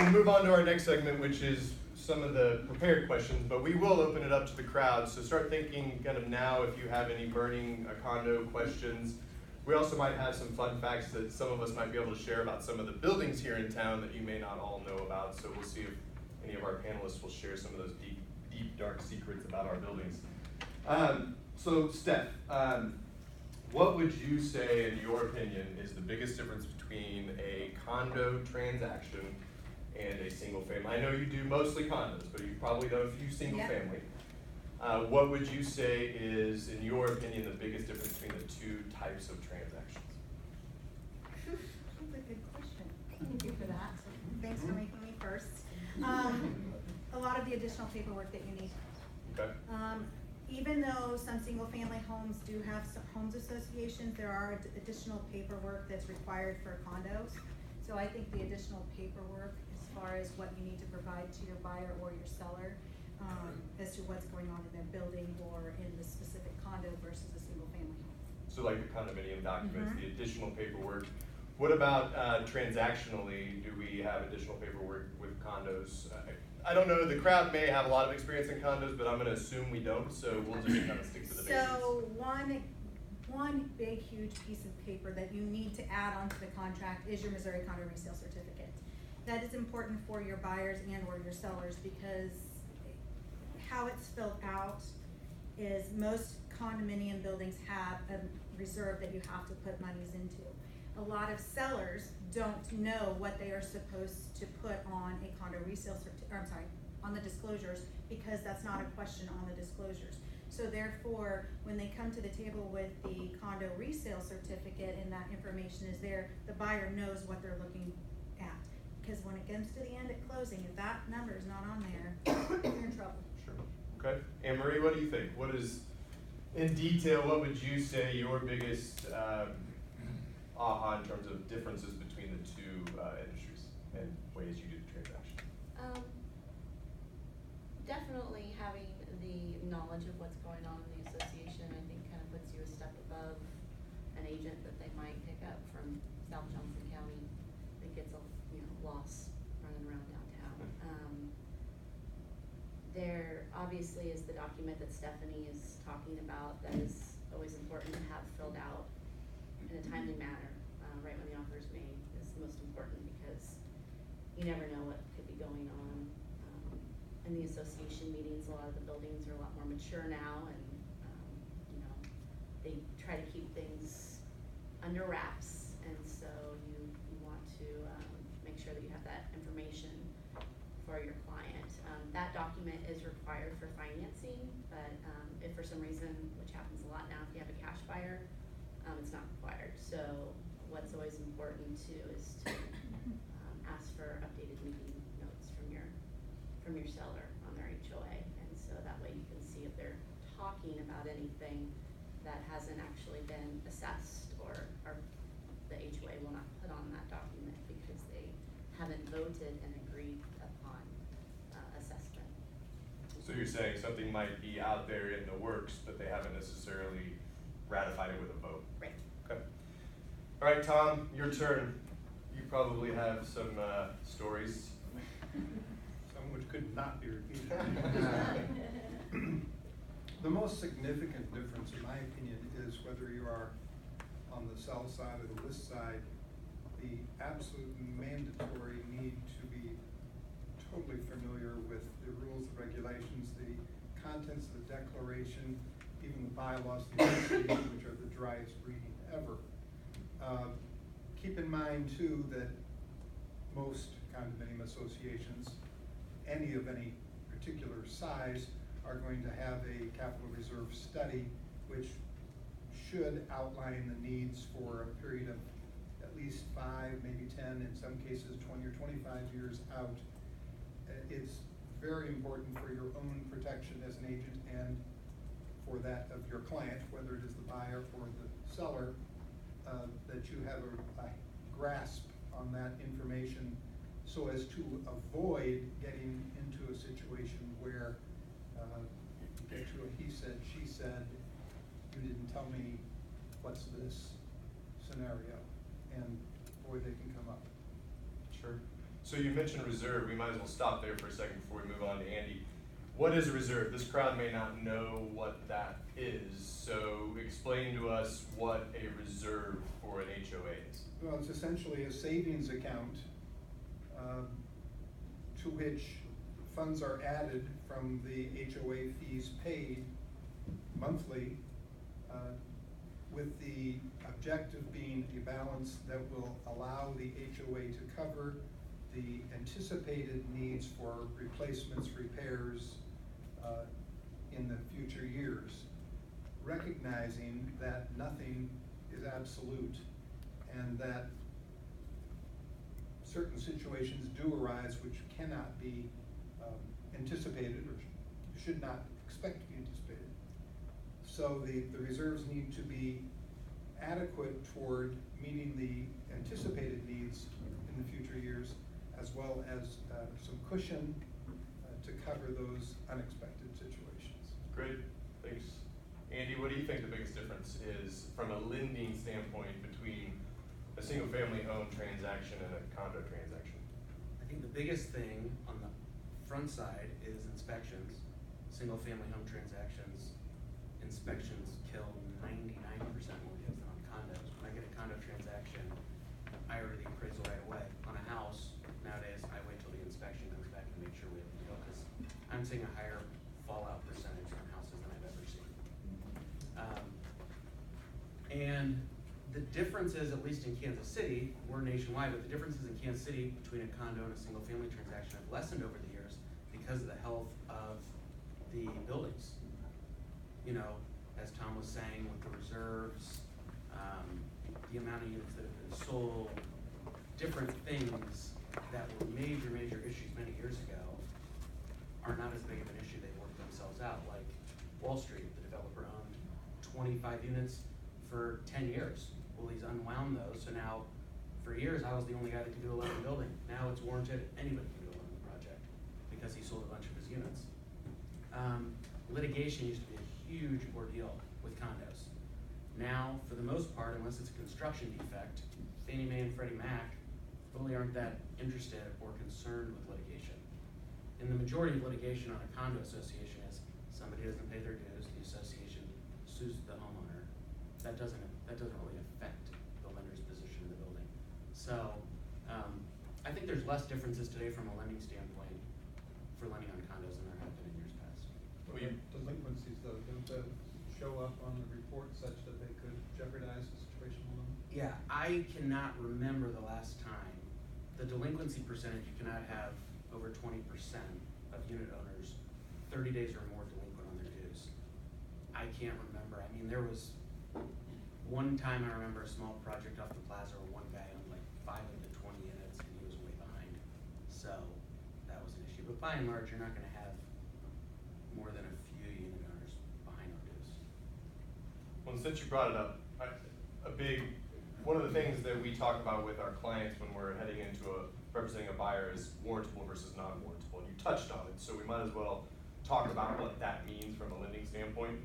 we'll move on to our next segment, which is some of the prepared questions, but we will open it up to the crowd. So start thinking kind of now if you have any burning condo questions. We also might have some fun facts that some of us might be able to share about some of the buildings here in town that you may not all know about. So we'll see if any of our panelists will share some of those deep, dark secrets about our buildings. So Steph, what would you say, in your opinion, is the biggest difference between a condo transaction and a single family? I know you do mostly condos, but you've probably done a few single family. What would you say is, in your opinion, the biggest difference between the two types of transactions? That's a good question. Thank you for that. Thanks for making me first. A lot of the additional paperwork that you need. Okay. Even though some single-family homes do have some homes associations, there are additional paperwork that's required for condos. So I think the additional paperwork, as far as what you need to provide to your buyer or your seller, as to what's going on in their building or in the specific condo versus a single-family home. So like the condominium documents, the additional paperwork. What about transactionally? Do we have additional paperwork with condos? I don't know, the crowd may have a lot of experience in condos, but I'm gonna assume we don't, so we'll just kind of stick to the basics. So one big, huge piece of paper that you need to add onto the contract is your Missouri Condo Resale Certificate. That is important for your buyers and or your sellers, because how it's filled out is most condominium buildings have a reserve that you have to put monies into. A lot of sellers don't know what they are supposed to put on a condo resale on the disclosures, because that's not a question on the disclosures. So therefore, when they come to the table with the condo resale certificate and that information is there, the buyer knows what they're looking at. Because when it comes to the end at closing, if that number is not on there, you're in trouble. Sure. Okay. Anne Marie, what do you think? What is, in detail, what would you say your biggest aha in terms of differences between the two industries and ways you do the transaction? Definitely having the knowledge of what's going on in the association, I think, kind of puts you a step above an agent that they might pick up from South Johnson County that gets lost running around downtown. There obviously is the document that Stephanie is talking about that is always important to have filled out in a timely manner, right when the offer is made, is the most important, because you never know what could be going on. In the association meetings, a lot of the buildings are a lot more mature now, and they try to keep things under wraps, and so you want to make sure that you have that information for your client. That document is required for financing, but if for some reason, which happens a lot now, if you have a cash buyer, it's not required. So what's always important too is to ask for updated meeting notes from your seller on their HOA, and so that way you can see if they're talking about anything that hasn't actually been assessed, or the HOA will not put on that document because they haven't voted and agreed upon assessment. So you're saying something might be out there in the works, but they haven't necessarily ratified it with a vote? Right. Okay. All right, Tom, your turn. You probably have some stories. Some which could not be repeated. The most significant difference, in my opinion, is whether you are on the sell side or the list side. The absolute mandatory need to be totally familiar with the rules and regulations, the contents of the declaration, even the bylaws, the association, which are the driest reading ever. Keep in mind too that most condominium associations, any of any particular size, are going to have a capital reserve study which should outline the needs for a period of at least 5, maybe 10, in some cases 20 or 25 years out. It's very important for your own protection as an agent and for that of your client, whether it is the buyer or the seller, that you have a grasp on that information, so as to avoid getting into a situation where you get to a he said, she said, you didn't tell me what's this scenario, and boy, they can come up. Sure. So you mentioned reserve, we might as well stop there for a second before we move on to Andy. What is a reserve? This crowd may not know what that is, so explain to us what a reserve for an HOA is. Well, it's essentially a savings account to which funds are added from the HOA fees paid monthly, with the objective being a balance that will allow the HOA to cover the anticipated needs for replacements, repairs in the future years, recognizing that nothing is absolute and that certain situations do arise which cannot be anticipated or should not expect to be anticipated. So the reserves need to be adequate toward meeting the anticipated needs in the future years, as well as some cushion to cover those unexpected situations. Great, thanks. Andy, what do you think the biggest difference is from a lending standpoint between a single-family home transaction and a condo transaction? I think the biggest thing on the front side is inspections. Single-family home transactions, inspections kill 99% more deals than on condos. When I get a condo transaction, I order the appraisal right away. On a house, nowadays, I wait till the inspection comes back and make sure we have a deal, because I'm seeing a higher fallout percentage on houses than I've ever seen. And the differences, at least in Kansas City, we're nationwide, but the differences in Kansas City between a condo and a single family transaction have lessened over the years because of the health of the buildings. You know, as Tom was saying, with the reserves, the amount of units that have been sold, different things that were major issues many years ago are not as big of an issue. They worked themselves out, like Wall Street, the developer owned 25 units for 10 years. Well, he's unwound those, so now for years I was the only guy that could do a loan building. Now it's warranted, anybody can do a loan project because he sold a bunch of his units. Litigation used to be a huge ordeal with condos. Now, for the most part, unless it's a construction defect, Fannie Mae and Freddie Mac really aren't that interested or concerned with litigation. And the majority of litigation on a condo association is somebody doesn't pay their dues, the association sues the homeowner. That doesn't really affect the lender's position in the building. So I think there's less differences today from a lending standpoint for lending on condos than there have been in years past. Delinquencies though, don't show up on the report such that they could jeopardize the situation a little? Yeah, I cannot remember the last time. The delinquency percentage, you cannot have over 20% of unit owners 30 days or more delinquent on their dues. I can't remember. I mean, there was one time I remember a small project off the Plaza where one guy owned like 5 of the 20 units and he was way behind. So that was an issue. But by and large, you're not gonna have more than a few unit owners behind on dues. Well, since you brought it up, one of the things that we talk about with our clients when we're heading into representing a buyer is warrantable versus non-warrantable. And you touched on it, so we might as well talk about what that means from a lending standpoint.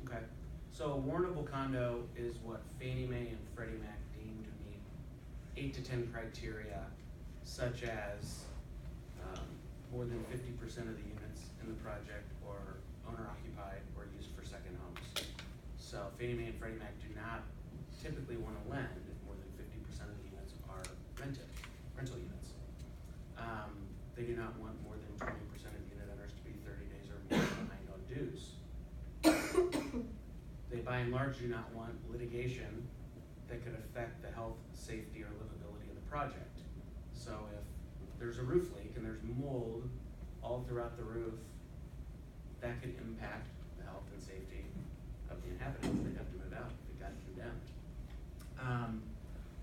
Okay, so a warrantable condo is what Fannie Mae and Freddie Mac deem to meet 8 to 10 criteria, such as more than 50% of the units in the project are owner occupied or used for second homes. So Fannie Mae and Freddie Mac do not typically want to lend if more than 50% of the units are rental units. They do not want more than 20% of unit owners to be 30 days or more behind on dues. They by and large do not want litigation that could affect the health, safety, or livability of the project. So if there's a roof leak and there's mold all throughout the roof, that could impact the health and safety of the inhabitants. They'd have to move out if it got condemned.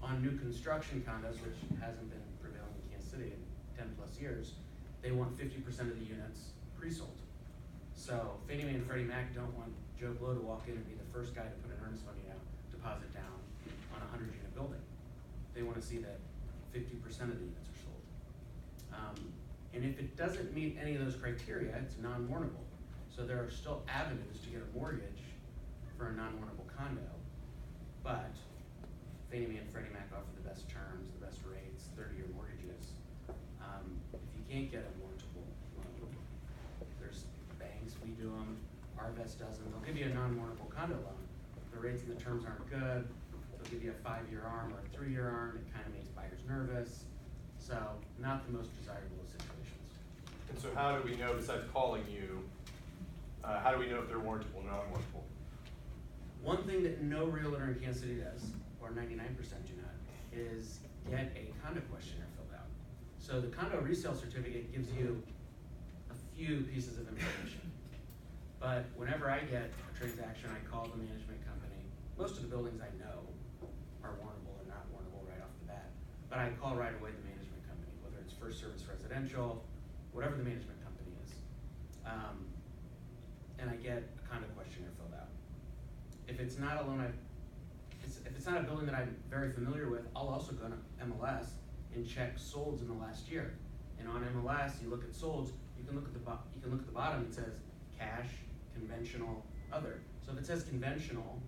On new construction condos, which hasn't been prevailing in Kansas City in 10 plus years, they want 50% of the units pre-sold. So Fannie Mae and Freddie Mac don't want Joe Blow to walk in and be the first guy to put an earnest money deposit down on a 100-unit building. They want to see that 50% of the units are sold. And if it doesn't meet any of those criteria, it's non-warrantable. So there are still avenues to get a mortgage for a non-warrantable condo, but Fannie Mae and Freddie Mac offer the best terms, the best rates, 30-year mortgages. can't get a warrantable loan. There's banks, we do them, Arvest does them, they'll give you a non-warrantable condo loan. The rates and the terms aren't good, they'll give you a 5-year arm or a 3-year arm, it kind of makes buyers nervous. So, not the most desirable of situations. And so how do we know, besides calling you, how do we know if they're warrantable or non-warrantable? One thing that no realtor in Kansas City does, or 99% do not, is get a condo questionnaire filled out. So the condo resale certificate gives you a few pieces of information. But whenever I get a transaction, I call the management company. Most of the buildings I know are warrantable or not warrantable right off the bat. But I call right away the management company, whether it's First Service Residential, whatever the management company is. And I get a condo questionnaire filled out. If it's not a loan if it's not a building that I'm very familiar with, I'll also go to MLS and check solds in the last year. And on MLS, you look at solds, you can look at the bottom, it says cash, conventional, other. So if it says conventional,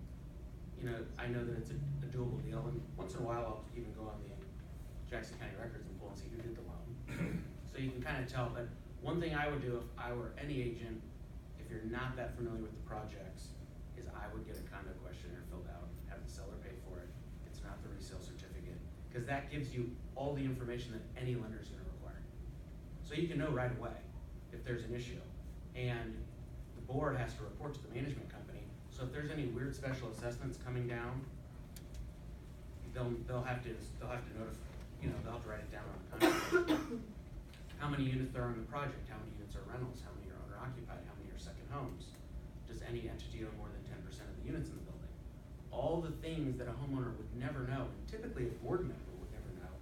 you know, I know that it's a doable deal, and once in a while I'll even go on the Jackson County records and pull and see who did the loan. So you can kind of tell, but one thing I would do if I were any agent, if you're not that familiar with the projects, is I would get a condo questionnaire filled out, have the seller pay for it. It's not the resale certificate, because that gives you all the information that any lender is gonna require. So you can know right away if there's an issue. And the board has to report to the management company, so if there's any weird special assessments coming down, they'll have to notify, you know, they'll have to write it down on the contract. How many units there are on the project, how many units are rentals, how many are owner occupied, how many are second homes? Does any entity own more than 10% of the units in the building? All the things that a homeowner would never know, and typically a board member would never know,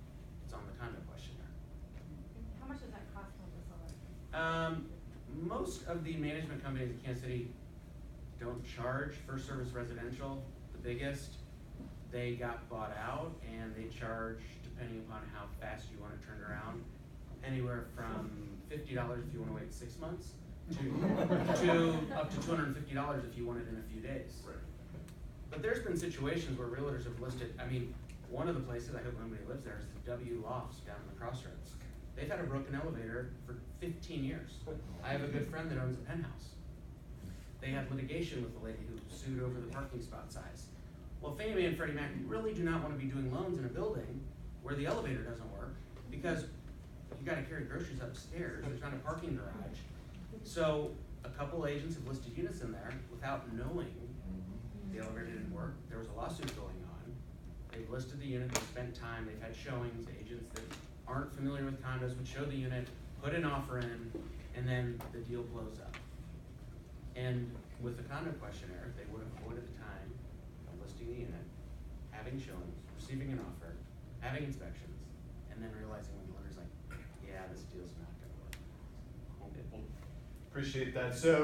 it's on the condo questionnaire. How much does that cost for the seller? Most of the management companies in Kansas City don't charge. First Service Residential, the biggest, they got bought out and they charge, depending upon how fast you want it turned around, anywhere from $50 if you want to wait 6 months to up to $250 if you want it in a few days. Right. But there's been situations where realtors have listed, I mean, one of the places, I hope nobody lives there, is the W Lofts down in the Crossroads. They've had a broken elevator for 15 years. I have a good friend that owns a penthouse. They had litigation with the lady who sued over the parking spot size. Well, Fannie Mae and Freddie Mac really do not want to be doing loans in a building where the elevator doesn't work, because you gotta carry groceries upstairs, there's not a parking garage. So a couple agents have listed units in there without knowing the elevator didn't work. There was a lawsuit going on. They've listed the unit, they've spent time, they've had showings, agents that aren't familiar with condos would show the unit, put an offer in, and then the deal blows up. And with the condo questionnaire, they would have avoided the time of listing the unit, having showings, receiving an offer, having inspections, and then realizing when the lender's like, yeah, this deal's not gonna work. Appreciate that. So